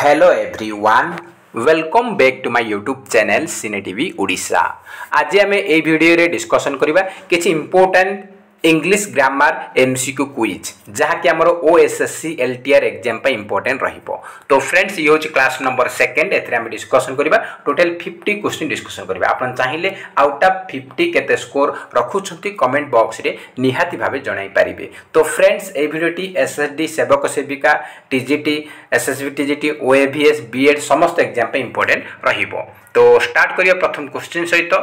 Hello everyone, welcome back to my YouTube channel cine TV Odisha. आज आम ए video रे डिस्कशन करबा किछि important English grammar MCQ quiz जहाँकि आमर ओएसएससी एलटीआर एग्जाम पे इंपोर्टेंट रहिबो। तो फ्रेंड्स ये होची क्लास नंबर 2 एथरे हम डिस्कशन करबा टोटल 50 क्वेश्चन डिस्कशन करबा। आपन चाहिए आउट ऑफ 50 केते स्कोर रखुछंती कमेंट बॉक्स रे निहाती भाबे जणाई परिबे। तो फ्रेंड्स ए वीडियोटी एसएसडी सेवक सेविका TGT SSB TGT OAVS BEd समस्त एग्जाम पे इंपोर्टेंट रहिबो। तो स्टार्ट करिया प्रथम क्वेश्चन सहित।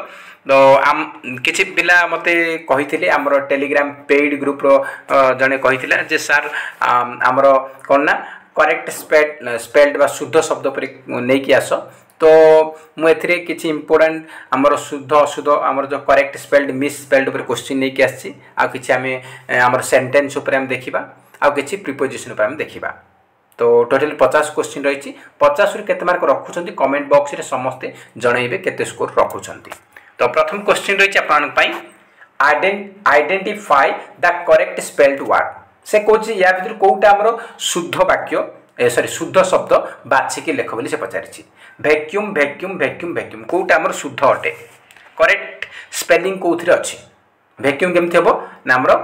तो आम किछि पिला मते कहिथिले हमरो टेलीग्राम पेड ग्रुप रो जने कहिथिला जे सर हमरो कोन ना करेक्ट स्पेल्ड बा शुद्ध शब्द पर नै कि आसो। तो मु एथिरे किछि इंपोर्टेंट हमरो शुद्ध अशुद्ध हमरो जो करेक्ट स्पेल्ड मिस स्पेल्ड पर क्वेश्चन नै कि आछि। आ किछि हमें हमरो सेंटेंस ऊपर हम देखिबा आ किछि प्रीपोजिशन ऊपर हम देखिबा। तो टोटल 50 क्वेश्चन रही 50 रु केते मार्क रखुछंती कमेंट बॉक्स रे समस्ते जणाइबे केते स्कोर रखुछंती। तो प्रथम क्वेश्चन रही identify the correct spelled word. से कहछि या भीतर कोउटा हमरो शुद्ध वाक्य सॉरी शुद्ध शब्द बाछिकी लेख बोली से पचारिछि। वैक्यूम वैक्यूम वैक्यूम वैक्यूम कोउटा हमरो शुद्ध अटे। करेक्ट स्पेलिंग कोउथिरे अछि। वैक्यूम केमथि हबो ना हमरो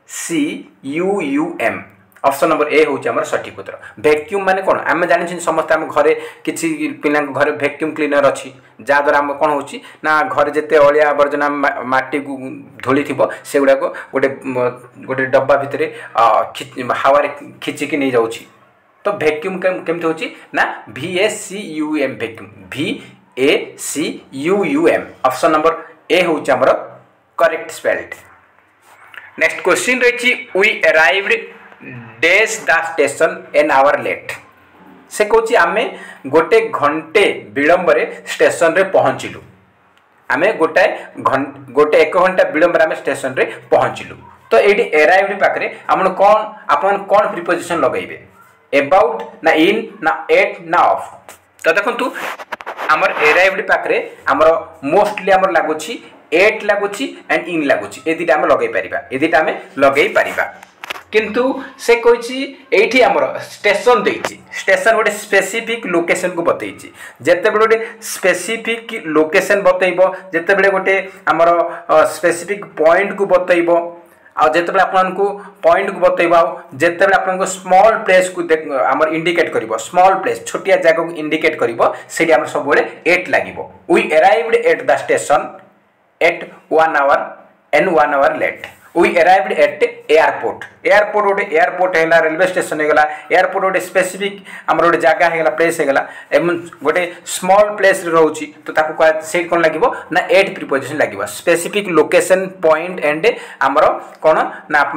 VACUUM। ऑप्शन नंबर ए होची हमर सठिक उत्तर। वैक्यूम माने कोन आमे जानि छिन समस्त हम घरे किछि पिला घरे वैक्यूम क्लीनर अछि जा द्वारा हम कोन होची ना घरे जते अलिया आवर्जना माटी धोली थिबो सेगुडा को गोटे डब्बा भितरे हवा रे खिची के नै जाउछि। तो वैक्यूम केमते होची ना VACUUM vacuum VACUUM। Option number A होची हमर करेक्ट स्पेल्ड। नेक्स्ट क्वेश्चन रहिछि we arrived dash the station an hour late. से कहछि आमे गोटे घंटे विलंब रे स्टेशन रे पहुंचिलु। आमे गोटे 1 घंटा विलंब रे आमे स्टेशन रे पहुंचिलु। तो एडी अराइव्ड पाखरे आपन कोन प्रीपोजिशन लगाइबे अबाउट ना इन ना एट ना ऑफ। तो देखंतु हमर अराइव्ड पाखरे हमर मोस्टली हमर लागुछि एट लागुछि एंड इन लागुछि। ए दिटा हम लगाइ परिबा लगाइ परिबा। किंतु से कहिछि एठी हमर स्टेशन देछि। स्टेशन गोटे स्पेसिफिक लोकेशन को बतैछि। जेते बेले गोटे स्पेसिफिक लोकेशन बतैबो जेते बेले गोटे हमर स्पेसिफिक पॉइंट को बतैबो आ जेते बेले आपन को पॉइंट को बतैबो जेते बेले आपन को स्मॉल प्लेस को हमर इंडिकेट करिवो स्मॉल प्लेस छोटिया जगह को इंडिकेट करिवो सेठी हमर सब बेले 8 लागिवो। We arrived at the station at 1 hour and 1 hour late. We arrived at airport। Airport गोटे एयरपोर्ट है रेलवे स्टेशन है एयरपोर्ट गोटे स्पेसिफिक हमर गोटे जगह है प्लेस है गोटे स्मॉल प्लेस रोची। तो ताको से कौन लगे ना 8 प्रीपोजिशन लगे स्पेसिफिक लोकेशन पॉइंट एंड आमर कौन ना आप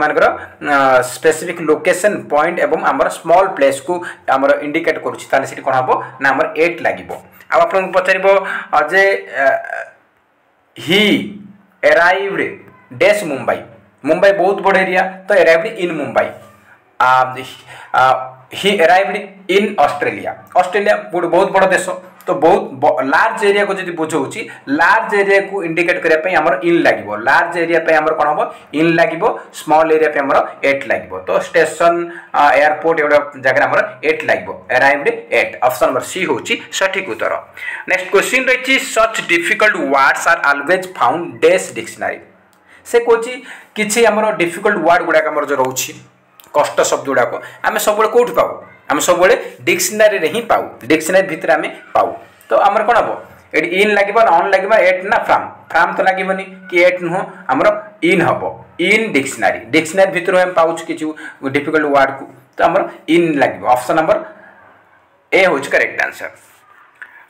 स्पेसिफिक लोकेशन पॉइंट एवं आमर स्मॉल प्लेस को आमर इंडिकेट करुँच कौन हम ना आमर 8 लगे। आप पचार जे he arrived dash Mumbai. Mumbai बहुत बड़ एरिया तो arrived in Mumbai. He arrived in Australia. Australia बहुत बड़ देश तो बहुत लार्ज एरिया को जब बुझाऊँगी लार्ज एरिया को इंडिकेट करने हमर इन लगे। लार्ज एरिया पे हमर कौन हम इन लगे स्मॉल एरिया पे हमर 8 लगे। तो स्टेशन एयरपोर्ट एगुड़ा जगह हमर 8 लगे अराइव्ड 8। ऑप्शन नंबर सी होची सठिक उत्तर। नेक्स्ट क्वेश्चन रही such difficult words are always found dash dictionary. से कहछि किछि हमर डिफिकल्ट वर्ड गुडा हमर जो रहउछि कष्ट शब्द गुडा को आमे सब बेले कोठ पाऊ आमे सब बेले डिक्शनरी रे ही पाऊ डिक्शनरी भीतर आमे पाऊ। तो हमर कोन हबो एडी इन लागिबो ना ऑन लागिबो एट ना फ्रॉम तो लागिबोनी कि एट नुह हमर इन हबो इन डिक्शनरी भीतर हम पाउछ किछु डिफिकल्ट वर्ड को तो हमर इन लागिबो। ऑप्शन नंबर ए होछ करेक्ट आंसर।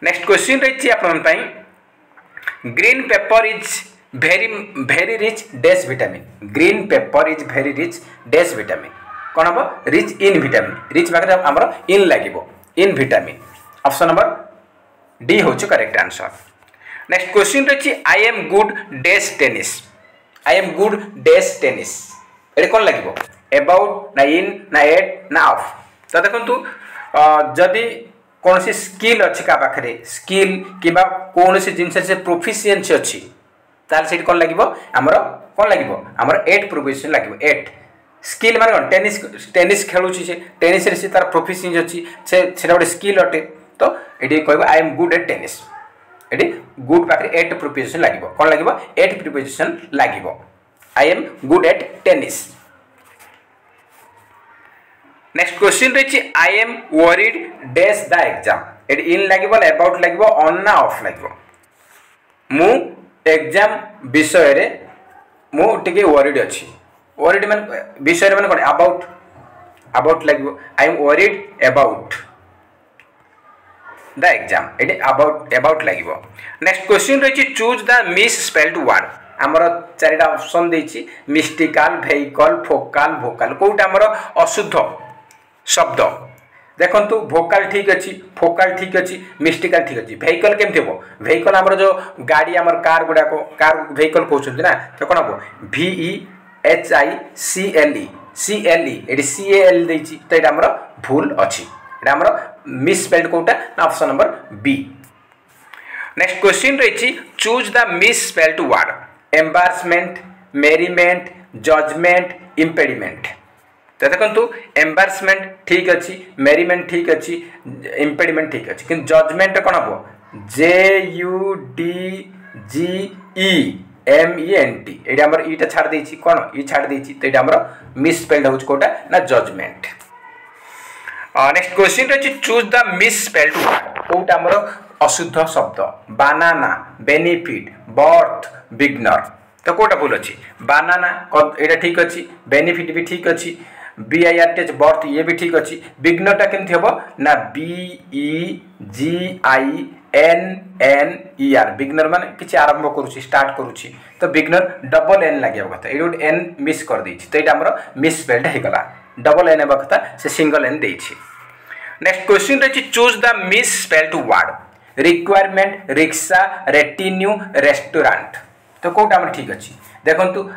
नेक्स्ट क्वेश्चन रहिछि आपन पई green pepper is very rich dash vitamin। Green pepper is very rich dash vitamin कौन हम रिच इन विटामिन रिच पाखे हमर इन लगे in vitamin. Option number D होच करेक्ट आंसर। नेक्स्ट क्वेश्चन रही I am good dash tennis. I am good dash tennis ये कौन लगे अबाउट ना इन ना एट ना ऑफ। तो देखो जदि कौन सी स्किल अच्छी का पाखे स्किल कि कौन सी जिनस से प्रोफिशिएंसी अच्छी ताल से कौन लगे आमर कौन लगे आमर 8 प्रोपोजिशन लगे 8 स्किल माने कौन टेनिस टेनिस खेलुची से टेनिस रे से तार प्रोफिशिएंसी अछि से गोटे स्किल अटे तो ये कहब I am good at tennis ये गुड पाखे एट प्रिपोजिशन लगे कौन लगे एट प्रिपोजिशन लगे I am good at tennis. Next question रही I am worried dash the exam ये इन लगे अबाउट लगे ऑन ना ऑफ लगे मु एग्जाम विषय रे मु टिके वरीड अच्छी वरीड मान विषय मान कौन अबाउट अबाउट लगे I am worried about the exam ये अबाउट लगे। नेक्स्ट क्वेश्चन रही choose the misspelled word आमर चारिटा ऑप्शन देछि मिस्टिकल वेहिकल फोकाल भोकाल कोटा आमर अशुद्ध शब्द देखंतु भोकाल ठीक अच्छी फोकाल ठीक अच्छी मिस्टिकल ठीक अच्छी वेहिकल केमती हम वेहिकल आमर जो गाड़ी आमर कार गुड़ाक कार वेहिकल कहते ना तो कौन हम VEHICLE ये CAL देछि तो ये आमर भूल अच्छी ये आमर मिस स्पेल्ड कोटा ना option number B. Next question रही choose the misspelled word embarrassment merriment judgement impediment तो देखो एम्बारसमेंट ठीक अच्छी मेरीमेंट ठीक अच्छी इम्पेडिमेंट ठीक अच्छी कि जजमेंट कौन हम JUDGEMENT ये आमर ईटा छाड़ देछि कौन ई छाड़ देछि तो ये आमर मिस स्पेल्ड होछ कोटा ना जजमेंट। नेक्स्ट क्वेश्चन रही choose the misspelled word कोटा आमर अशुद्ध शब्द बानाना बेनिफिट बर्थ बिगनर तो कोटा भूल अच्छी बानाना ये ठीक अच्छी बेनिफिट भी ठीक अच्छी BIRTH बर्थ ये भी ठीक अच्छी बिगनर टा केमती हम ना BEGINNER बिगनर माने किसी आरंभ करुच्ची स्टार्ट करुच्ची तो बिगनर डबल एन लगे कथा ये गोटे एन मिस कर देछि तो ये आमर मिस स्पेल्ड होगला डबल एन कथा से सिंगल एन देछि। नेक्स्ट क्वेश्चन रही choose the misspelled word requirement rickshaw retinue restaurant तो कोटा आमर ठीक अच्छी देखंतु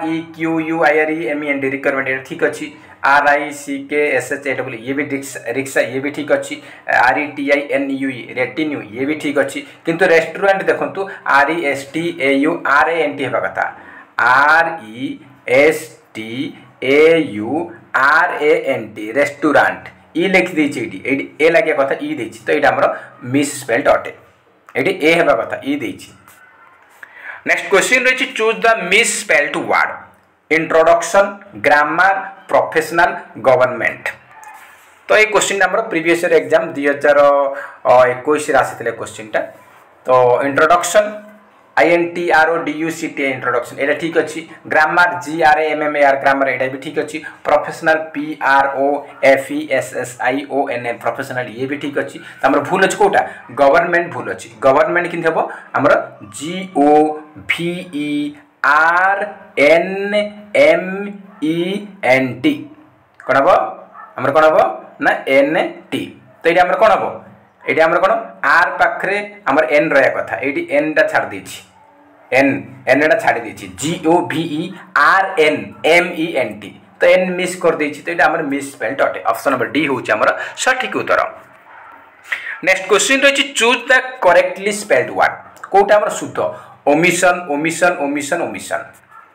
REQUIREMENT रिक्वायरमेंट ठीक अच्छी RICKSH ये भी रिक्शा ये भी ठीक अच्छी RETINUE रेटिन्यू ये भी ठीक अच्छी किंतु रेस्टोरेंट देखंतु RESTAURANT हेबा कथा RESTAURANT रेस्टोरेंट ई लिखि देछि एडी ए लगे कथा ई देछि तो एटा हमर मिस स्पेल्ड अटे एडी ए हेबा कथा ई देछि। नेक्स्ट क्वेश्चन रही choose the misspelled word introduction grammar professional government तो ये क्वेश्चन आम प्रीवियस ईयर एग्जाम 2021 आसी क्वेश्चन टा तो इंट्रोडक्शन INTRODUCT इंट्रोडक्शन ये ठीक अच्छी ग्रामर GRAMMAR ग्रामर ये भी ठीक अच्छी प्रोफेशनल PROFESSION प्रोफेशनल ये भी ठीक अच्छी तो आम भूल अच्छी कोटा गवर्नमेंट भूल अच्छी गवर्नमेंट कि हम आमर GOVERNMENT कौन हम आमर कौन हम ना NT तो ये कौन हम ये आमर कौन आर पाखे आमर एन रहा कथा ये एन टा छाड़ देछि एन टा छाड़ी देछि GOVERNMENT तो एन मिस कर देछि तो ये आमर मिस स्पेल्ड अटे ऑप्शन नंबर डी होछि आमर सठिक उत्तर। नेक्स्ट क्वेश्चन रही choose the correctly spelled word कोटा आमर शुद्ध omission omission omission omission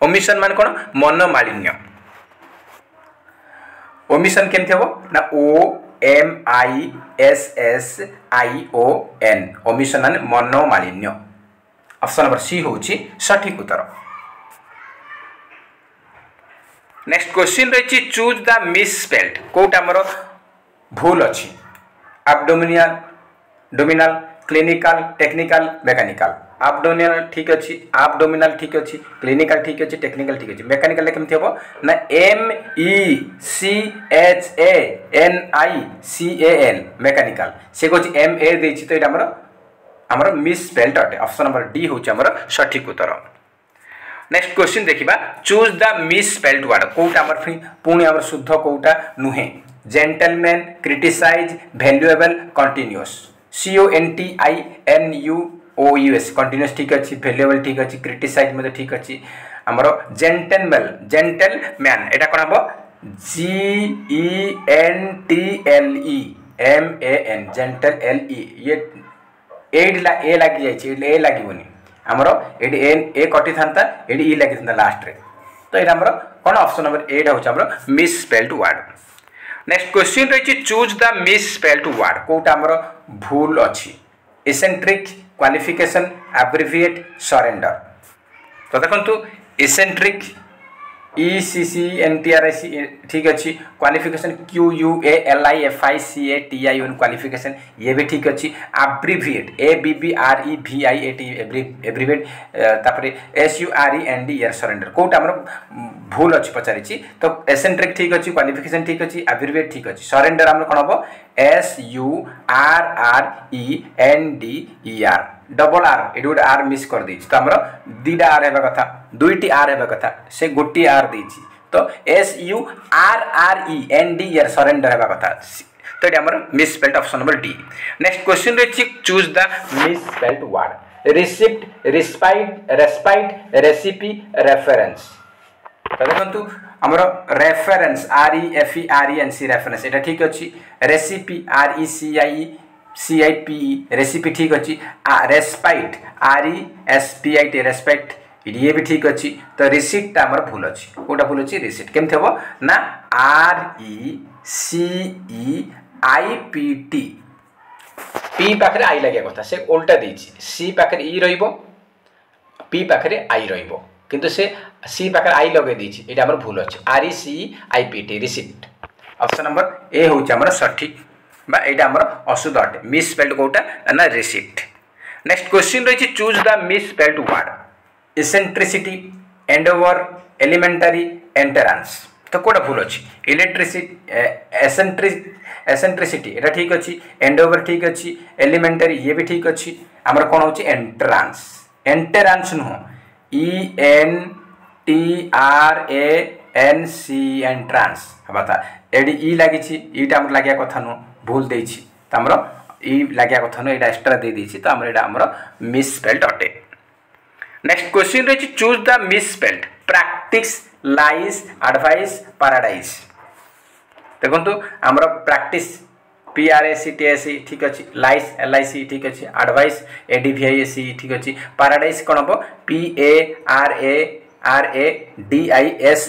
omission मान कौन मनोमालिन्य ओमिशन केमती हम ना OMISSION ओमिशन मान मनोमालिन्य ऑप्शन नंबर सी होछि सठिक उत्तर। नेक्स्ट क्वेश्चन रही चूज द मिस स्पेल्ड कोटा आमर भूल अच्छी एब्डोमिनल डोमिनल क्लिनिकल टेक्निकल मैकेनिकल एब्डोमिनल ठीक अच्छी एब्डोमिनल ठीक अच्छी क्लिनिकल ठीक अच्छी टेक्निकल ठीक अच्छी मैकेनिकल केमती हम ना MECHANICAL मैकेनिकल से कहछि MA देछि तो ये आमर मिस स्पेल्ड अटे ऑप्शन नंबर डी होछि आमर सठिक उत्तर। नेक्स्ट क्वेश्चन देखिबा choose the misspelled word कोटा आमर पुणी आमर शुद्ध कोटा नुहे gentleman criticise valuable continuous CONTINUOUS continuous ठीक अच्छी वैल्यूएबल ठीक अच्छी क्रिटिसाइज मतलब ठीक अच्छी आमर जेंटलमैन एटा कोन हम GENTLEMAN जेंटल LE ये ए लगी जाइए ए लगोनी आमर ये ए कटि था ये ई लगी था लास्ट रे तो ये आमर कौन ऑप्शन नंबर ए होची हमर misspelled word. Next question रही choose the misspelled word कोटा हमर भूल अछि इसेंट्रिक क्वालिफिकेशन एब्रिविएट सरेंडर। तो देखंतु इसेंट्रिक ECCNTRIC ठीक अच्छी क्वालिफिकेशन QUALIFICATION क्वालिफिकेशन ये भी ठीक अच्छी एब्रिविएट ABBREVIAT एब्रिविएट तापर SURENDER सरेंडर कोटा हमर भूल अच्छी पचारिछि तो एसेंट्रिक ठीक अच्छी क्वालिफिकेशन ठीक अच्छी एब्रिविएट ठीक अच्छी सरेंडर हमर कोन हबो SURRENDER डबल आर एडी गोटे आर मिस कर दी तो हमर दीटा आर हेबा कथा दुईटी आर हेबा कथा से गोटी आर देछि तो SURRENDER सरेंडर हेबा कथा तो एडी हमर misspelled option number D. Next question रही choose the misspelled word receipt respite respite recipe reference. तो देखंतु हमर रेफरेंस REFERENC रेफरेंस एटा ठीक अछि रेसिपी RECIPE रेसिपी ठीक अच्छी रेस्पाइट RESPIT रेस्पेक्ट ये भी ठीक अच्छी तो रिसीट आमर भूल अच्छी कोटा भूल अच्छी रिसीट केमती हम ना RECEIPT पी पाखे आई लगे कथा से उल्टा देछि सी पाखे ई रहिबो पी पाखे आई रहिबो किंतु से सी पाखे आई लगे देछि एटा हमर भूल अच्छी RECEIPT receipt option number A होछि हमर सठिक बा एटा हमर अशुद्ध अटे मिस स्पेल्ड कोटा ना रिसीट। नेक्स्ट क्वेश्चन रही choose the misspelled word eccentricity endeavour elementary entrance तो कोटा भूल अच्छी इलेक्ट्रिसिटी एसेंट्रिसिटी एटा ठीक अच्छी एंडोवर ठीक अच्छी एलिमेंटरी ये भी ठीक अच्छी हमर कोन होची एंट्रांस एंट्रांस नुह ENTRANC एंट्रांस बता एडी ई लागिछि ईटा हमर लागिया कथा नु भूल देछि त हमर ई लागिया कथा नु एटा एक्स्ट्रा दे देछि त हमर एटा हमर मिस स्पेल्ड अटे। नेक्स्ट क्वेश्चन रही choose the miss spelled practice lies advice paradise. देखंतु हमर प्रैक्टिस PRACTIS ठीक अच्छी लाइस LIC ठीक अच्छी एडवाइस ADVIS ठीक अच्छी पैराडाइज कोन हो PARADISE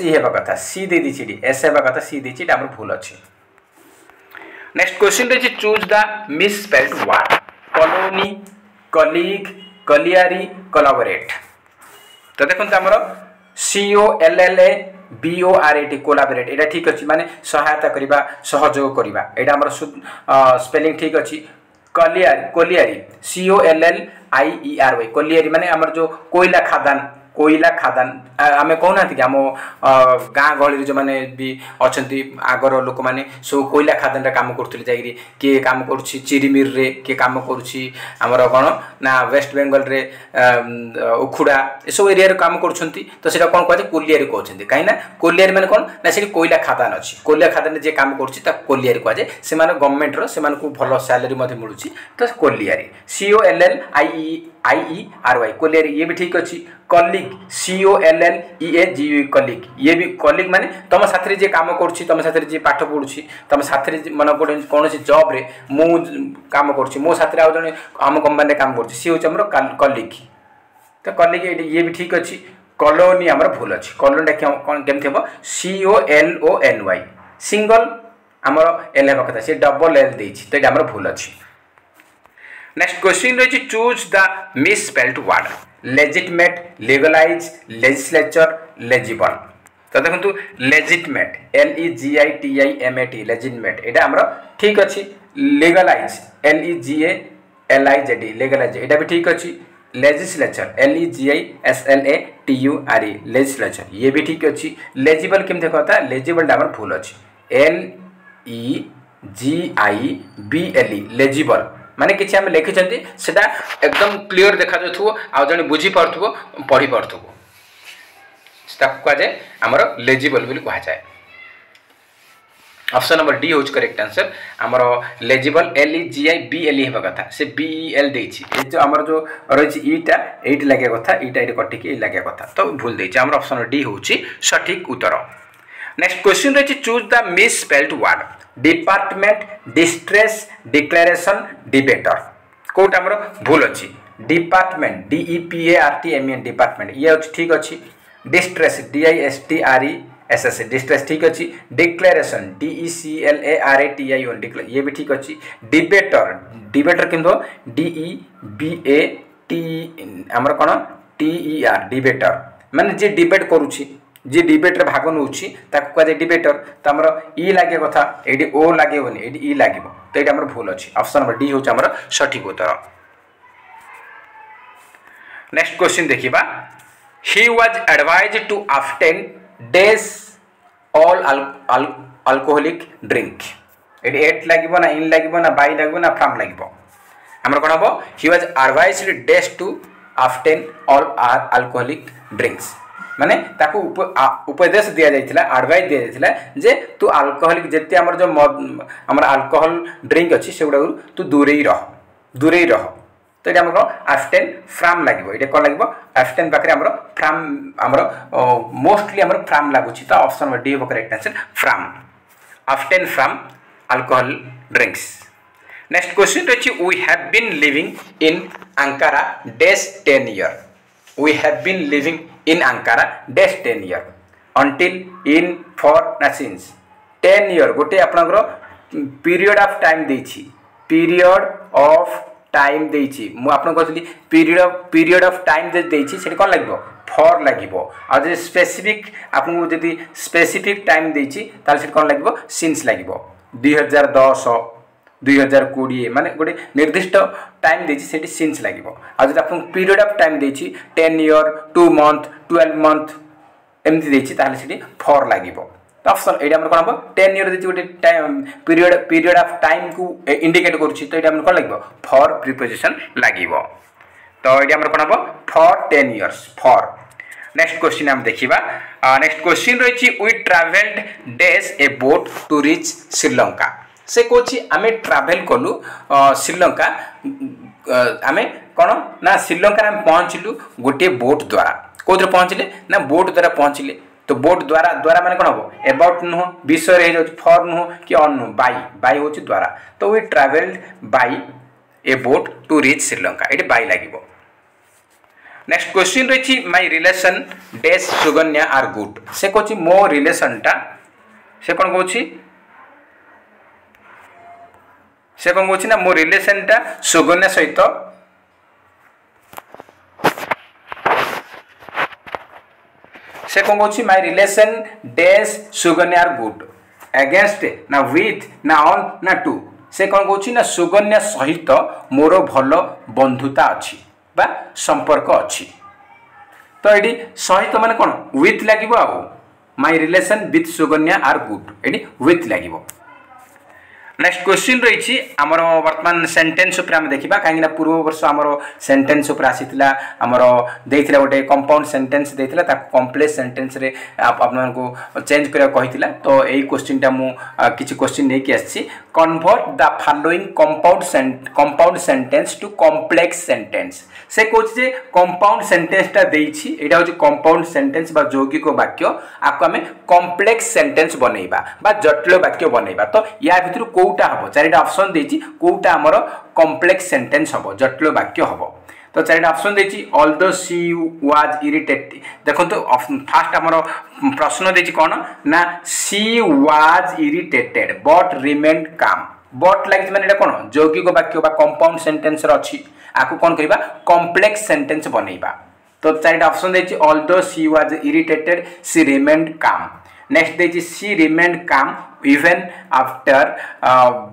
हेबा कथा सी दे दिछि डी एस हेबा कथा सी दिछि हमर भूल अछि। नेक्स्ट क्वेश्चन रही choose the misspelled word colony colleague colliery collaborate. तो देखंतु हमर COLLABORAT कोलैबोरेट एटा ठीक अछि माने सहायता करिबा सहयोग करिबा एटा हमर स्पेलिंग ठीक अछि कलियारी कोलियारी COLLIERY कोलियारी माने हमर जो कोयला खादान आमे कहना कि आम गाँ गहली जो मैंने भी अच्छा आगर लोक मैंने सब कोयला खादान काम करते जाकि किए कम कर चिरीमिर रे किए कम करमर कौन ना वेस्ट बेंगल रे उखुड़ा ये सब एरिया काम कर तो सीटा कौन कहते कोलियारी कहते कहीं कोलियारी मैंने कौन ना सी कोयला खादान अच्छी कोयला खादान जी कम कर कोलियारी कहुए से गवर्नमेंट से भल सैलरी मिलूँ तो कोलियारी COLLIERY कोलियारी ये भी ठीक अच्छी कलिग COLLEAGUE कलिग ये भी कलिग माने तुम साथी जी कम कर तुम साथी जी पाठ पढ़ुची तुम साथी मन कौन जॉब रे मु काम कर मो साथी आउ जन आम कंपनी काम कर सी हूँ कलिग तो कलिग ये भी ठीक अच्छी कॉलोनी आमर भूल अच्छी कॉलोनी केमती हम COLONY सिंगल आमर एल हेबा कथा सी डबल एल देछि तो ये आमर भूल अच्छी। नेक्स्ट क्वेश्चन रही choose the misspelled word legitimate legalise legislature legible. तो देखो लेजिटमेट LEGITIMAT लेजिटमेट एटा आमर ठीक अच्छी लीगलाइज LEGALIZED लीगलाइज एटा भी ठीक अच्छी लेजिस्लेचर LEGISLATURE लेजिस्लेचर ये भी ठीक अच्छी लेजिबल केमती कहता लेजिबल आमर भूल अच्छी LEGIBLE लेजिबल माने किसी आम लिखी सेटा एकदम क्लीयर देखा जाऊ आउ जन बुझी पार्थुबो पढ़ी पार्थुबो कहुए आमर लेजिबल बोली कहुए। ऑप्शन नंबर डी होच करेक्ट आंसर आमर लेजिबल LEGIBLE हेबा कथा से BEL देछि ए जो आमर जो रही ईटा एट लगे कथा ईटा एट कटिक लगे कथा तो भूल देछि आमर ऑप्शन डी होछि सठिक उत्तर। नेक्स्ट क्वेश्चन रही choose the misspelled word department distress declaration debater कोटा आमर भूल अच्छी डिपार्टमेंट DEPARTMENT डिपार्टमेंट ये ठीक अच्छी डिस्ट्रेस DISTRESS एस डिस्ट्रेस ठीक अच्छी डिक्लेरेशन DECLARATION ये भी ठीक अच्छी डिबेटर डिबेटर केमती DEBAT आमर कौन TER डिबेटर माने जे डिबेट करुच्ची जी डिबेट रे भाग नौछि ताको कह डिबेटर तो आमर ई लागे कथा एडी ओ लागेबोनी एडी ई लागेबो तो एटा हमर भूल अछि ऑप्शन नंबर डी होछ हमर सठिक उत्तर। नेक्स्ट क्वेश्चन देखिबा he was advised to abstain dash all alcoholic drink एडी एट लागेबो ना इन लागेबो ना बाय लागेबो ना फ्रॉम लागेबो हमर कोन हबो he was advised days to abstain all alcoholic drinks माने ताको उपदेश दिया जाइथिला एडवाइस दिया जाइथिला जे तू अल्कोहलिक जेते हमर जो हमर अल्कोहल ड्रिंक अछि सेउडा तू दूरेई रह तो ये हमर abstain from लागबो Etah cone लागबो abstain पाखरे हमर फ्रॉम हमर मोस्टली हमर फ्रॉम लागुछि तो ऑप्शन नंबर डी हो correct answer from abstain from alcohol drinks. Next question रछि we have been living in Ankara dash 10 year we have been living in Ankara dash 10 year until in for na since 10 year गोटे आपनकर period of time देछि period of time देछि मु आपन कहली period of time देछि सेठी कोन लागबो for लागबो uh J specific आपन जदी स्पेसिफिक टाइम देछि ताल सेठी कोन लागबो सिंस लागबो 2010 2020 माने गोटे निर्दिष्ट टाइम देछि सेठी सिंस लागिबो आ जदि आपन पीरियड ऑफ टाइम देछि 10 ईयर 2 मंथ 12 मंथ एमति देछि ताले सेठी फॉर लागिबो तो ऑप्शन एडी हमर कोन हबो 10 ईयर देछि गोटे टाइम पीरियड ऑफ टाइम को इंडिकेट करूछि तो एडी हमर कोन लागिबो फॉर प्रीपोजिशन लागिबो तो एडी हमर कोन हबो for 10 years for. Next question हम देखिबा नेक्स्ट क्वेश्चन रहिछि we travelled dash a boat to reach Sri से कोची आमे ट्रैवल कलु श्रीलंका आमे कोन ना श्रीलंका हम पहुंचलु गोटे बोट द्वारा कोद्र पहुंचले ना बोट द्वारा पहुंचले तो बोट द्वारा माने कोन हबो अबाउट नो विषय रे जो फॉर नो कि ऑन नो बाय होची द्वारा तो we travelled by a boat to reach Sri एटी बाय लागिबो। नेक्स्ट क्वेश्चन रहिछि my relation days Suganya are good से कोची मो रिलेशन टा से कोन कोची से कौन कहूँ ना मो रिलेशन टा सुगन्या सहित से कौन कहूँ my relation days Suganya are good against ना विथ ना ऑन ना टू से कौन कहूँ ना सुगन्या सहित मोर भल बंधुता अच्छी बा संपर्क अच्छी तो ये सहित माने कौन विथ लगे आ my relation with Suganya are good ये विथ लगे। नेक्स्ट क्वेश्चन रही आमर वर्तमान सेंटेंस उपर आम देखा कहीं पूर्व वर्ष आमर सेंटेंस उपर आसीला आमर देइथिला गोटे कंपाउंड सेंटेंस देइथिला ताको कॉम्प्लेक्स सेंटेंस रे आपन को चेंज करिया कहिथिला तो एई क्वेश्चन टा मु किछि क्वेश्चन नै कि आछि convert the following compound sentence to complex sentence से कोच जे कंपाउंड सेंटेंस टा देइछि एटा होछि कंपाउंड सेंटेंस बा यौगिक वाक्य आको हमें कॉम्प्लेक्स सेंटेंस बनैबा बा जटिल वाक्य बनैबा तो या भितर कोउटा हबो चारिटा ऑप्शन देछि कोउटा हमर कॉम्प्लेक्स सेंटेंस हबो जटिल वाक्य हबो तो चारिटा ऑप्शन देछि ऑल्दो शी वाज इरिटेटेड देखो तो फास्ट हमर प्रश्न देछि कोन ना she was irritated but remained काम बट लागिछ माने एटा कोन यौगिक वाक्य बा कंपाउंड सेंटेंस र अछि आको कोन करबा कॉम्प्लेक्स सेंटेंस बनैबा तो चारिटा ऑप्शन देछि although she was irritated she remained calm next देछि she remained calm even after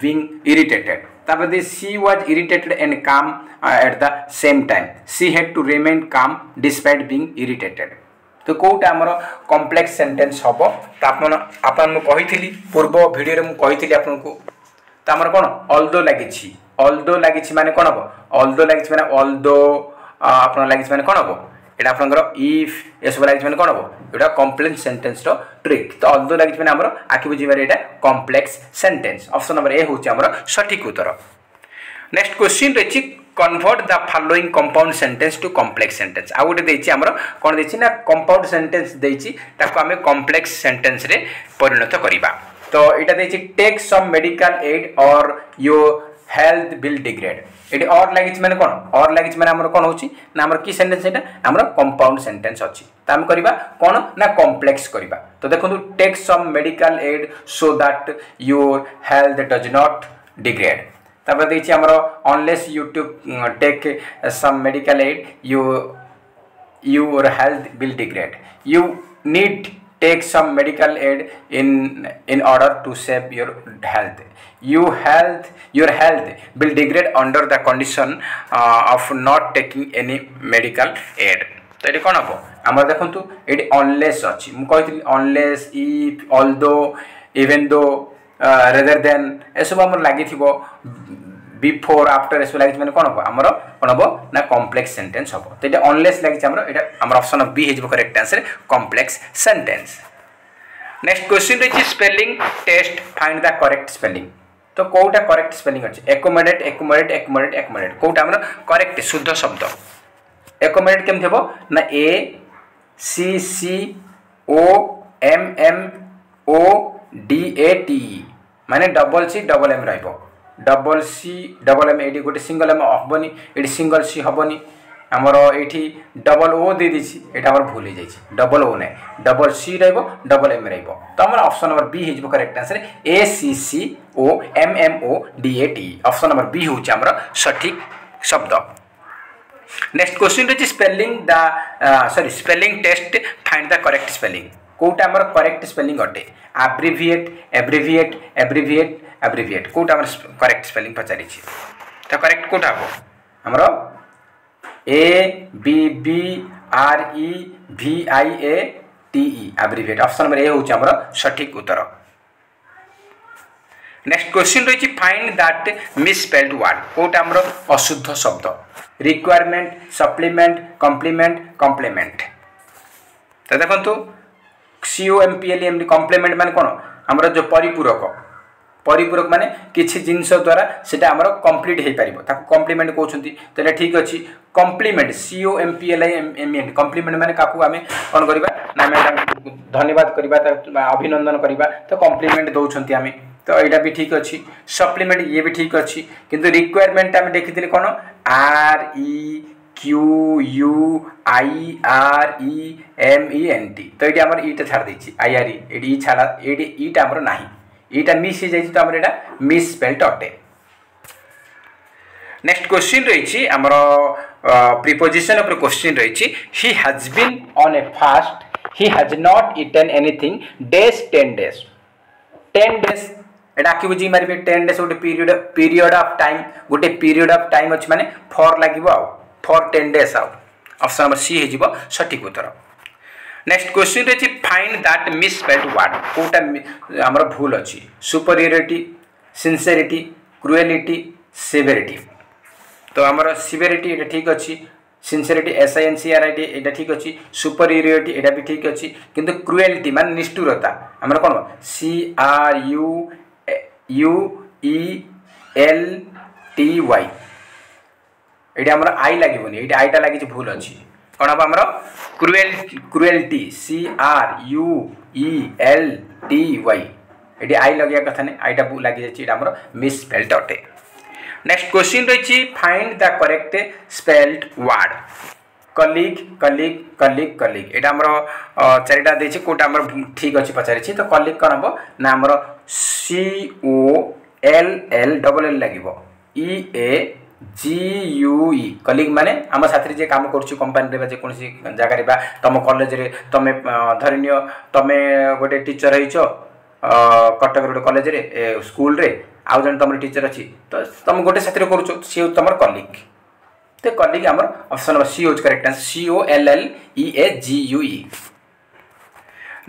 being irritated तापर दे she was irritated and calm at the same time she had to remain calm despite being irritated तो कोटा हमर complex sentence हबो त आपन कहिथिली पूर्व video रे मु कहिथिली आपन को त हमर कोन ऑल्दो लागिछि माने कोन हबो ऑल्दो लागिछि माने ऑल्दो आपन लागिछि माने कोन हबो एटा आपनकर इफ एसो लागिछि माने कोन हबो एटा कॉम्प्लेक्स सेंटेंस रो ट्रिक तो ऑल्दो लागिछि माने हमर आखि बुझिबार एटा complex sentence option number A होछि हमर सठिक उत्तर। नेक्स्ट क्वेश्चन रछि convert the following compound sentence to complex sentence आ गोटे देछि हमर कोन देछि ना कंपाउंड सेंटेंस देछि ताको हमें कॉम्प्लेक्स सेंटेंस रे परिणत करिबा तो एटा देछि टेक सम मेडिकल एड और यू हेल्थ विल डिग्रेड ये और लगी मैंने कौन और लगी मैंने आम कौन हो कि सेन्टेन्स यहाँ आम कंपाउंड सेन्टेन्स अच्छी तो आम करवा कौन ना कॉम्प्लेक्स करवा तो देखो take some medical aid so that your health does not degrade तापर देखिए आमर unless you to take some medical aid your health will degrade you need take some medical aid in order to save your health your health will degrade under the condition of not taking any medical aid तो ये कौन हम आम देखु ये unless अच्छी मुझे unless if although even दो रेदर देन ये सब आम लगी बिफोर आफ्टर एस लगे मैंने कौन हम आमर कौन हम ना कॉम्प्लेक्स सेंटेंस हम तो ये अनलेस लगी आमर ऑप्शन बी हो correct answer complex sentence next question रही spelling test find the correct spelling तो कौटा करेक्ट स्पेलिंग अच्छे एकोमोडेट एकोमोडेट एकोमोडेट एकोमोडेट कौटा आमर करेक्ट शुद्ध शब्द एकोमोडेट केमती हम ना A C C O M M O D A T माने डबल सी डबल एम रहिबो डबल सी डबल एम ये गोटे सिंगल एम हेनी ये सिंगल सी हेनी आमर ये डबल ओ दे दीची ये भूल हो जाए डबल ओ ना डबल सी डबल एम तो आम ऑप्शन नंबर बी हो correct answer A C C O M M O D A T option number B हूँ सठिक शब्द नेक्स्ट क्वेश्चन रही spelling the sorry spelling test find the correct spelling कौटा आमर correct spelling अटे abbreviate abbreviate abbreviate abbreviate कौटा आमर correct spelling पचारि तो करेक्ट कौटा हम आमर A B B R E V I A T E abbreviate option number ए हूँ आमर सठिक उत्तर नेक्स्ट क्वेश्चन रही फाइंड दैट मिसस्पेल्ड वर्ड कौटा आमर अशुद्ध शब्द रिक्वायरमेंट सप्लीमेंट कम्प्लीमेंट कम्प्लीमेंट तो देखो COMPLEM कम्प्लीमेंट माने कौन आमर जो परिपूरक परिपूरक माने किसी जिनस द्वारा सेटा आमर कंप्लीट हो पार कम्प्लीमेंट कहते तो ये ठीक अच्छे कम्प्लीमेंट COMPLEMENT कम्प्लीमेंट माने काकू आम कौन करवा ना आम धन्यवाद करवा अभिनंदन करवा तो कम्प्लीमेंट दौरान आम तो यहाँ भी ठीक अच्छी सप्लीमेंट ये भी ठीक अच्छी किंतु रिक्वायरमेंट आम देखी कौन REQUIREMENT तो ये आम ईटा छाड़ देती IRE ये छाड़ा ईटा आमर ना ईटा मिस हो जाए तो आमर यहाँ मिसस्पेल्ड अटे नेक्स्ट क्वेश्चन रही आमर प्रिपोजिशन ऑफ क्वेश्चन रही he has been on a fast he has not eaten anything days 10 days 10 days एटा कि बुझी मारिबे 10 days गोटे पीरियड ऑफ टाइम गोटे पीरियड ऑफ टाइम अछि माने फॉर लागिबो आ फॉर 10 days आ ऑप्शन नंबर सी हेजिबो सठिक उत्तर नेक्स्ट क्वेश्चन रही फाइंड दैट मिसस्पेल्ड वर्ड कोटा हमर भूल अछि सुपीरियरिटी सिंसियरिटी क्रुएलिटी सेवेरिटी तो हमर सिवेरिटी एटा ठीक अछि सिंसियरिटी SINCRIT एटा ठीक अच्छी सुपीरियरिटी एटा भी ठीक अच्छी किंतु क्रुएलिटी मान निष्ठुरता हमर कौन CRUELTY ये आमर आई लगे ये आईटा लगी भूल अच्छी कौन हम आमर क्रुएल्टी CRUELTY ये आई लगे कथा नहीं आईटा लगी जाए आमर मिसस्पेल्ड अटे नेक्स्ट क्वेश्चन रही find the correct spelled word colleague colleague colleague colleague ये आमर चारिटा देछि कोटा आमर ठीक अच्छी पचारि तो कलीग कौन हम ना आमर COLL लगे EAGUE कलीग माने आम साथी जे काम करुच्ची कंपानी जेकोसी जगह तुम कॉलेज रे तुम धरनी तुम गोटे टीचर हो कटक गोटे कॉलेज रे स्कूल रे आउ जन तुम टीचर अच्छी तो तुम गोटे साथी करुच सी तुम कलीग तो कलीग आमर ऑप्शन नंबर सी होज करेक्ट आंसर COLLEAGUE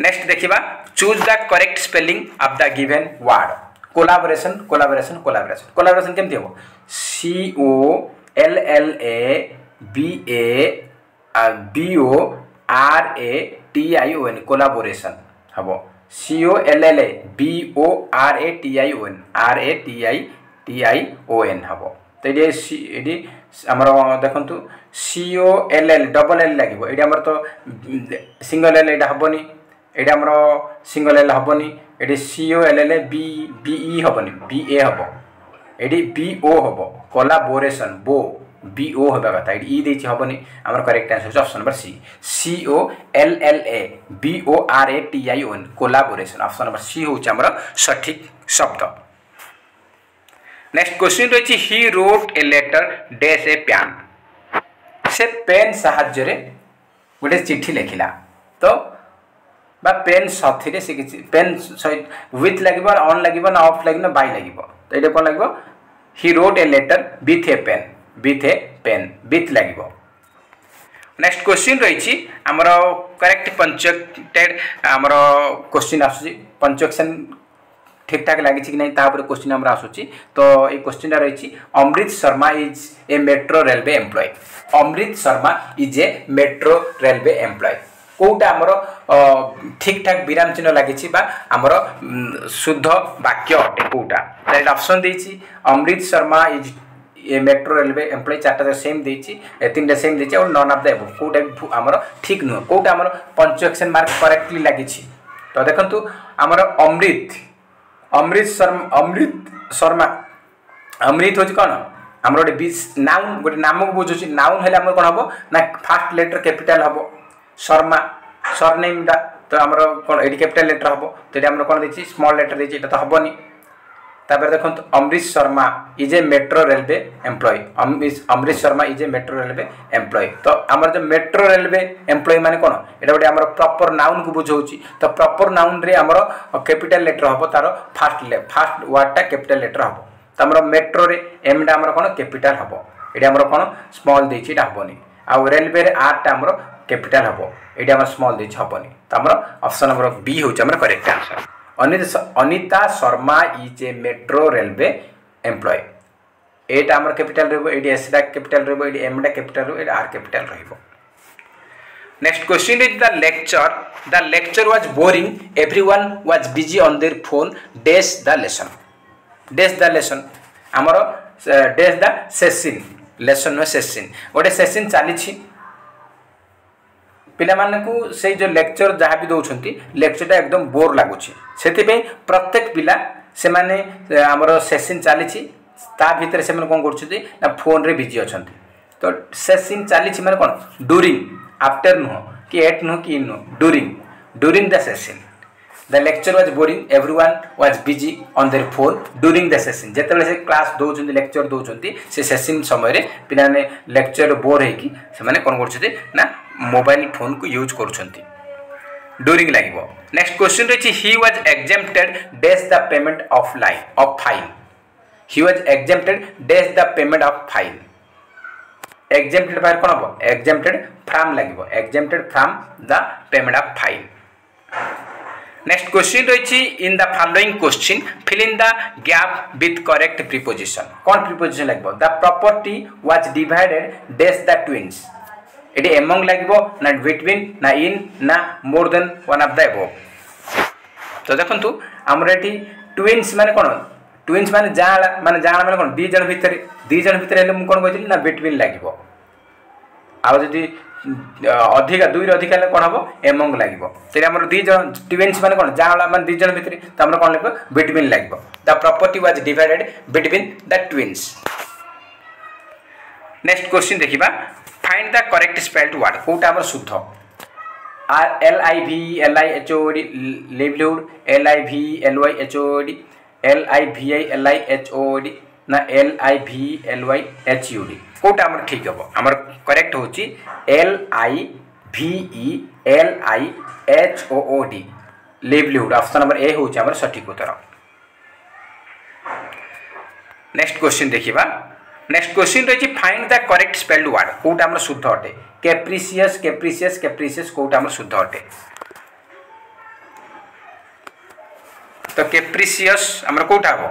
नेक्स्ट देखिबा choose the correct spelling of the given word collaboration collaboration collaboration collaboration केमती हो COLLABORATION कोलाबोरेशन हम COLLABORATION हम तो ये आमर देखु COLL डबल एल लगे ये आमर तो सिंगल एल यहाँ हेनी ये आमर सिंगल एल हेनी ये COLLABE हेनी BA हम एडी बी ओ हम कोलाबोरेशन बो बी ओ होगा कथा ई देछि हबनी हमर correct answer option number C C O L L A B O R A T I O N collaboration option number C होछि हमर सठिक शब्द। नेक्स्ट क्वेश्चन रही he wrote a letter dash a pen से pen साहाय्य रे गोटे चिट्ठी लिखिला तो बा पेन साथी से पेन सहित विथ लगे ऑन लगे ना ऑफ लगे ना बाय लगे तो ये कौन लगे he wrote a letter with a pen with लगे। नेक्स्ट क्वेश्चन रही आमर करेक्ट पंचुएटेड आमर क्वेश्चन आसूँ पंचुएक्शन ठीक ठाक लगी कि नहीं क्वेश्चन आमर आसूँ तो ये क्वेश्चन रही Amrit Sharma is a metro railway employ Amrit Sharma is a metro railway employ कौटा आमर ठीक ठाक विराम चिन्ह लगी आमर शुद्ध वाक्य अटे कौटा राइट ऑप्शन देछि Amrit Sharma is a metro railway employ चार्टा सेम देछि तीन सेम देछि और नन ऑफ द एबव कौटा आमर ठीक नुह कौटा आमर पंचुएक्शन मार्क करेक्टली लगी तो देखंतु आमर अमृत शर्मा अमृत होछि कोन आमर गोटे बीस नाउन गोटे नाम को बुझुछि नाउन हेले आमर कोन हबो ना फर्स्ट लेटर कैपिटल हबो शर्मा सरनेम दा तो आमर कोन एडी कैपिटल लेटर हबो तो एडी आमर कोन देछि स्मॉल लेटर देछि एटा तो हबोनी तापर देखंतु Amrit Sharma is a metro railway employ Amrit Sharma is a metro railway employ तो आमर जो मेट्रो रेलवे एम्प्लॉय माने कोन एटा गोटे आमर प्रॉपर नाउन को बुझौछि तो प्रॉपर नाउन रे आमर कैपिटल लेटर हबो तारो फर्स्ट वर्ड टा कैपिटल लेटर हबो तो आमर मेट्रो रे एम टा आमर कोन कैपिटल हबो एडी आमर कोन स्मॉल देछि एटा हबोनी आ रेलवे रे आर टा आमर कैपिटल हबो एडी आमर स्मॉल देछि हबोनी तो आमर ऑप्शन नंबर बी होछि आमर correct answer Anita Sharma is a metro railway employ एटा आमर कैपिटल रहबो एडी एस टा कैपिटल रहबो एडी एम टा कैपिटल रहबो एडी आर कैपिटल रहबो। Next question is the lecture was boring everyone was busy on their phone dash the lesson आमर dash the session lesson no session गोटे सेशन चली पिला मानकू से जो लेक्चर जहाँ भी दौरान लेक्चरटा एकदम बोर लगुच से प्रत्येक पिला से माने आमर सेशन चली भितर से कौन कर फोन रे बिजी अच्छा तो सेशन चली माने कौन ड्यूरिंग आफ्टर नुह कि एट नुह कि इन नुह during the session the lecture was boring everyone was busy on their phone during the session जेतेबेले से क्लास दौरान लेक्चर दौरान से सेशन समय पिला ने लेक्चर बोर होगी से माने कौन कर ना मोबाइल फोन को यूज करुछंती ड्यूरिंग लागिवो। नेक्स्ट क्वेश्चन रही he was exempted dash the payment of fine he was exempted dash the payment of fine exempted बाहर कौन हम एग्जेम्प्टेड फ्रॉम लागिवो exempted from the payment of fine. Next question रही in the following question fill in the gap with correct preposition कौन preposition लागिवो the property was divided dash the twins at among लगे ना between ना इन ना more than one of the above तो देखंतु हमर एटी ट्विन्स माने कोन ट्विन्स माने जाळा माने कोन दी जण भितर हेले मु कोन कहथिली ना बिटवीन लागिवो आ जदी अधिक दुई रे अधिक हेले कोन हबो एमंग लागिवो तेरे हमर दी जण ट्विन्स माने कोन जाळा माने दी जण भितर त हमर कोन लागबो बिटवीन लागिवो the property was divided between the twins. Next question देखिबा find the correct spelled word कोटा हमर शुद्ध LIVLIHOD लिवलीहुड LIVLYHOD LIVILIHOD ना LIVLYHUD कोटा हमर ठीक हबो हमर करेक्ट होची LIVELIHOOD livelihood option number A होची हमर सठिक उत्तर। नेक्स्ट क्वेश्चन देखिबा नेक्स्ट क्वेश्चन रही find the correct spelled word कोटा हमर शुद्ध अटे कैप्रिशियस कोटा हमर शुद्ध अटे तो कैप्रिशियस हमर कोटा हो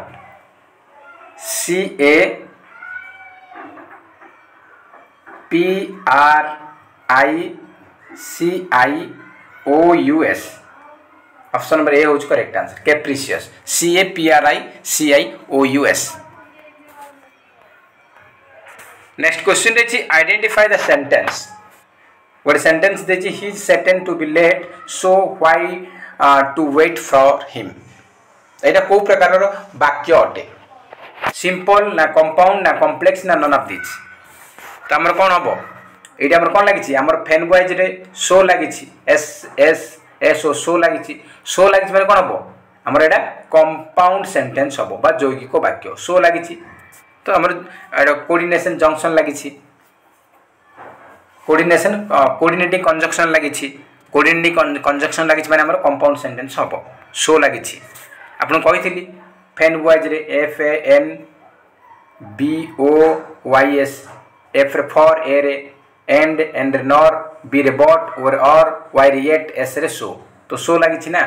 CAPRICIOUS ऑप्शन नंबर ए होच correct answer capricious CAPRICIOUS। Next question रही आइडेंटिफाई द सेंटेंस गोटे सेंटेंस देखिए he is certain to be late so why to wait for him यहाँ कौ प्रकार वाक्य अटे सिंपल ना कंपाउंड ना कॉम्प्लेक्स ना नन ऑफ दिस तो हमर कोन हबो एटा हमर कोन लागिछि हमर फेन वाइज रे सो लागिछि एस एस एस ओ सो लागिछि माने कोन हबो हमर एटा कंपाउंड सेंटेंस हबो बा यौगिक वाक्य सो लागिछि तो हमर एटा कोऑर्डिनेशन जंक्शन लागिछि कोऑर्डिनेटिंग कंजक्शन लागिछि कोऑर्डिनेटिंग कंजक्शन लागिछि माने हमर कंपाउंड सेंटेंस हबो सो लागिछि आपन कहिथिली फेन वाइज रे F A N B O Y S F रे फॉर ए रे एंड नॉर बी रे बट और वाई रे येट एस रे सो तो सो लागिछि ना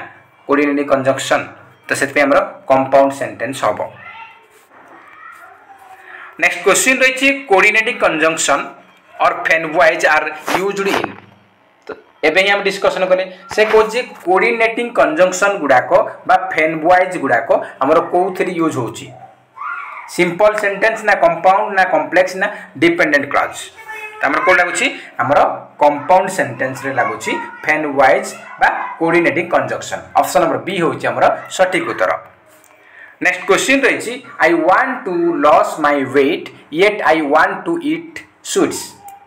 कोऑर्डिनेटिंग कंजक्शन तो सेत पे हमर कंपाउंड सेंटेंस हबो नेक्स्ट क्वेश्चन रहिछि कोऑर्डिनेटिंग कंजक्शन और फेन वाइज आर यूज्ड इन तो एबे हम डिस्कशन कले से को जे कोऑर्डिनेटिंग कंजक्शन गुडाको बा फेन वाइज गुडाको हमर कोउथरी यूज होछि सिंपल सेंटेंस ना कंपाउंड ना कॉम्प्लेक्स ना डिपेंडेंट क्लॉज त हमर को लागुछि हमर कंपाउंड सेंटेंस रे लागुछि फेन वाइज बा coordinating conjunction option number B होछि हमर सटीक उत्तर नेक्स्ट क्वेश्चन रहिछि I want to lose my weight yet I want to eat sweets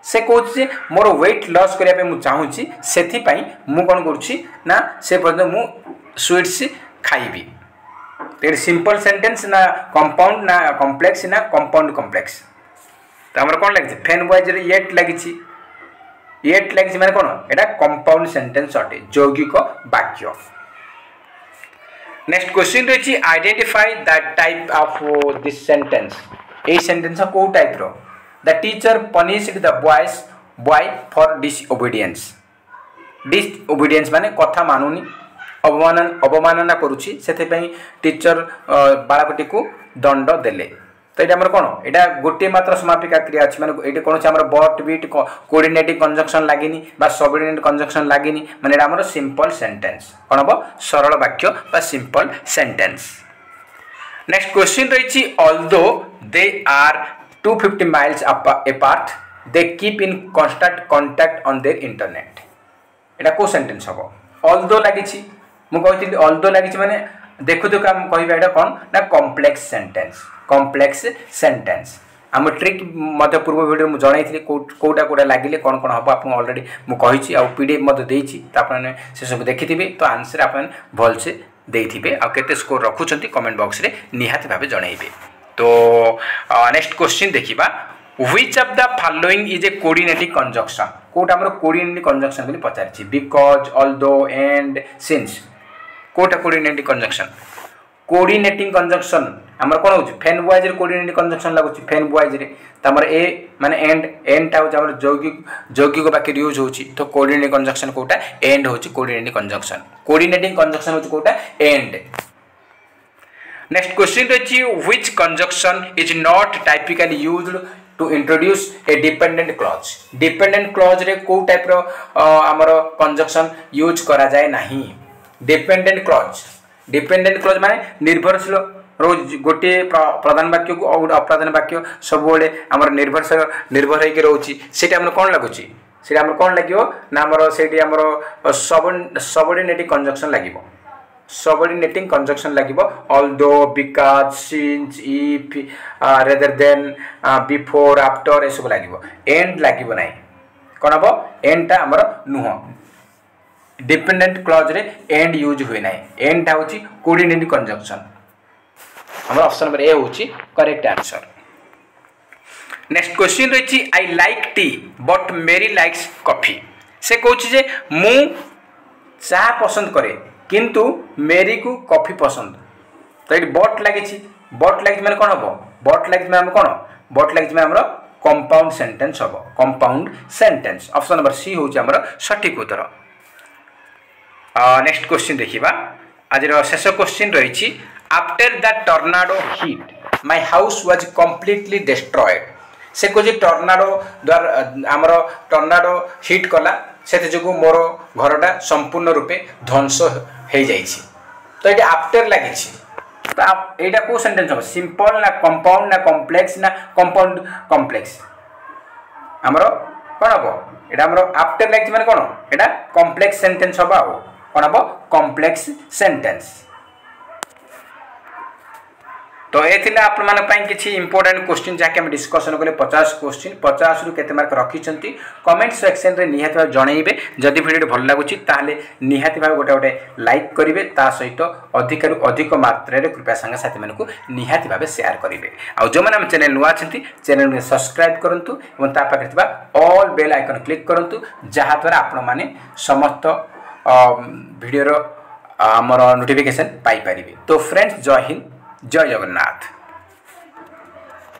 से कहूँ जे मोर वेट लॉस करने मु चाहूँगी से मु कौन करुँची ना से पर्यटन मु स्वीट्स खाइबी तो सिंपल सेंटेंस ना कंपाउंड ना कॉम्प्लेक्स ना कंपाउंड कॉम्प्लेक्स तो हमर कौन लगी फेन वाइज रे येट लगी माने कौन एटा कंपाउंड सेंटेंस अटे यौगिक वाक्य नेक्स्ट क्वेश्चन रही identify the type of this sentence a sentence को टाइप रो the teacher punished the boy for disobedience माने कथा मानुनी अवमानना करुछि सेते टीचर बालकटी को दंड देले तो ये हमर कोन एटा गोटे मात्र समापिका क्रिया अछि माने एटा कोन हमर बट बीट कोऑर्डिनेटिंग कंजक्शन लागिनी बा सबऑर्डिनेट कंजक्शन लागिनी माने एटा हमर सिंपल सेंटेंस कोन हबो सरल वाक्य बा सिंपल सेंटेंस नेक्स्ट क्वेश्चन रहिछि although they are 250 miles apart they keep in constant contact on their internet एटा को सेंटेंस हबो ऑल्दो लागिछि मु कहिथिली ऑल्दो लागिछि माने देखु तो काम कहबा एटा कोन ना कॉम्प्लेक्स सेंटेंस हम ट्रिक मध्य पूर्व वीडियो मु जणाइथिली कोटा लागिले कोन कोन हबो आपन ऑलरेडी मु कहिछि आ पीडीएफ मध्य देइछि त आपन से सब देखिथिबे तो आंसर आपन भल से देइथिबे आ केते स्कोर रखुचंती कमेंट बॉक्स रे निहात भाबे जणाइबे तो नेक्स्ट क्वेश्चन देखिबा which of the following is a coordinating conjunction कोटा हमर कोऑर्डिनेटिंग कंजक्शन बोली पचारछि बिकॉज़ ऑल्दो एंड सिंस कोटा कोऑर्डिनेटिंग कंजक्शन हमर कोन होछि फेन वाइज रे कोऑर्डिनेटिंग कंजक्शन लागुछि फेन वाइज रे त हमर ए माने एंड ता होछि हमर यौगिक वाक्य यूज होछि तो कोऑर्डिनेटिंग कंजक्शन कोटा एंड होछि कोऑर्डिनेटिंग कंजक्शन होछि कोटा एंड नेक्स्ट क्वेश्चन रही which conjunction is not typically used to introduce a dependent clause रे को टाइप रो हमर कंजक्शन यूज करा जाय नाही डिपेंडेंट क्लॉज माने निर्भरशील रोज गोटे प्रधान वाक्य को और अप्रधान वाक्य सब बेले हमर निर्भर होके रहउची सेटा हमर कोन लागुची सेटा हमर कोन लागियो ना हमर सेठी हमर सबऑर्डिनेटिंग कंजक्शन लागिवो subordinating conjunction lagibo although because since if rather than before after ए सब लागिबो end लागिबो नाही कोन हबो end ता हमर नुह डिपेंडेंट क्लॉज रे end यूज होय नाही end ता होची कोऑर्डिनेटिंग कंजंक्शन हमर ऑप्शन नंबर ए होची करेक्ट आंसर नेक्स्ट क्वेश्चन रही आई लाइक टी बट मेरी लाइक्स कॉफी से कहूची जे मु चाह पसंद करे किंतु मेरी को कॉफी पसंद तो ये बट लगी माने कौन हम बट लगी माने कौन बट लगी माने हमर कंपाउंड सेंटेंस हम compound sentence option number C होची हमर सटीक उत्तर नेक्स्ट क्वेश्चन देखिबा आज शेष क्वेश्चन रही after the tornado hit my house was completely destroyed से को टर्नाडो द्वारा हमर टर्नाडो हिट कला से जो मोर घरटा संपूर्ण रूपे ध्वंस हो जाइछि तो ये आफ्टर लगी तो यहाँ को सेंटेंस हम सिंपल ना कंपाउंड ना कॉम्प्लेक्स ना कंपाउंड कॉम्प्लेक्स हमर कौन हम यहाँ हमर आफ्टर लगी माने कौन यहाँ कॉम्प्लेक्स सेंटेंस हम कौन हम कॉम्प्लेक्स सेंटेंस तो ये थिला आपण मान पई किछि इंपोर्टेंट क्वेश्चन जाके हम डिस्कशन कले 50 क्वेश्चन 50 रु केते मार्क रखिचंती कमेंट सेक्शन रे निहाती भाव जणैबे जदि वीडियो भल लागुची ताले निहाती भाव गोटे गोटे लाइक करिवे ता सहित अधिक रु अधिक मात्रा रे कृपया संग साथी मानकु निहाती भाव शेयर करिवे आ जो माने हम चैनल नुआ छथि चैनल ने सब्सक्राइब करंतु एवं ता पाखे थिबा ऑल बेल आइकन क्लिक करंतु जहा द्वारा आपण माने समस्त वीडियो रो हमर नोटिफिकेशन पाई परिबे। तो फ्रेंड्स जय हिंद जय जगन्नाथ।